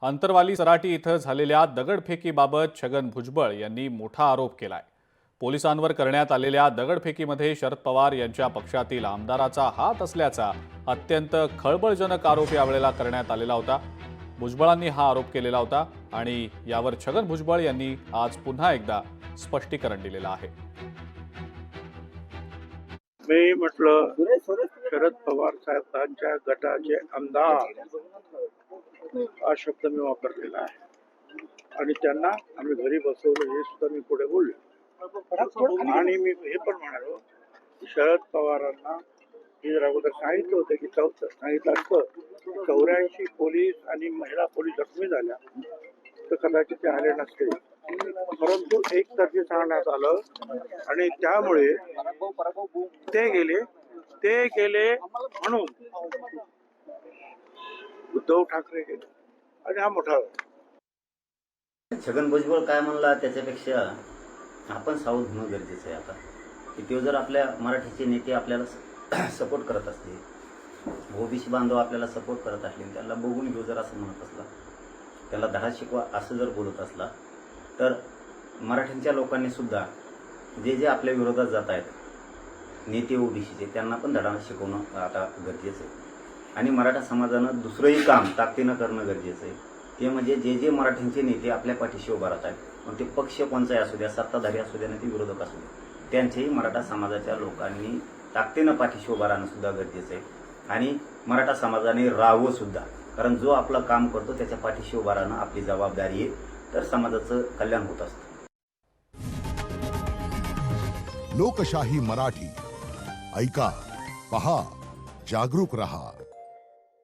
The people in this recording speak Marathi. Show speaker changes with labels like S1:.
S1: अंतरवाली सराटी इथं झालेल्या दगडफेकीबाबत छगन भुजबळ यांनी मोठा आरोप केलाय। पोलिसांवर करण्यात आलेल्या दगडफेकीमध्ये शरद पवार यांच्या पक्षातील आमदाराचा हात असल्याचा अत्यंत खळबळजनक आरोप यावेळेला करण्यात आलेला होता। भुजबळांनी हा आरोप केलेला होता आणि यावर छगन भुजबळ यांनी आज पुन्हा एकदा स्पष्टीकरण दिलेलं आहे।
S2: मी म्हटलं शरद पवार साहेबांच्या गटाचे आमदार हा शब्द मी वापरलेला आहे आणि त्यांना आम्ही घरी बसवलं हे सुद्धा मी पुढे बोललो। आणि मी हे पण म्हणालो की शरद पवारांना हे जर अगोदर सांगितलं होतं की सांगितलं असतं 84 पोलीस आणि महिला पोलीस जखमी झाल्या तर कदाचित ते आले नसते, परंतु एकतर्फी सांगण्यात आलं आणि त्यामुळे ते गेले म्हणून उद्धव ठाकरे गेले आणि हा मोठा।
S3: छगन भुजबळ काय म्हणला त्याच्यापेक्षा आपण सावध होणं गरजेचं आहे आता की ते जर आपल्या मराठीचे नेते आपल्याला सपोर्ट करत असतील, ओबीसी बांधव आपल्याला सपोर्ट करत असतील, त्याला बघून घेऊ जर असं म्हणत असला, त्याला धडा शिकवा असं जर बोलत असला तर मराठ्यांच्या लोकांनी सुद्धा जे आपल्या विरोधात जात आहेत नेते ओबीसीचे त्यांना पण धडा शिकवणं आता गरजेचं आहे। आणि मराठा समाजानं दुसरंही काम ताकदीनं करणं गरजेचं आहे, ते म्हणजे जे मराठ्यांचे नेते आपल्या पाठीशी उभा राहत आहेत, मग ते पक्ष कोणचाही असू द्या, सत्ताधारी असू द्या, नाही ते विरोधक असू द्या, त्यांच्याही मराठा समाजाच्या लोकांनी ताकदीनं पाठीशी उभा राहणं सुद्धा गरजेचं आहे। आणि मराठा समाजाने राहावं सुद्धा, कारण जो आपलं काम करतो त्याच्या पाठीशी उभा राहणं आपली जबाबदारी आहे, तर समाजाचं कल्याण होत असतं।
S4: लोकशाही मराठी ऐका, पहा, जागरूक रहा।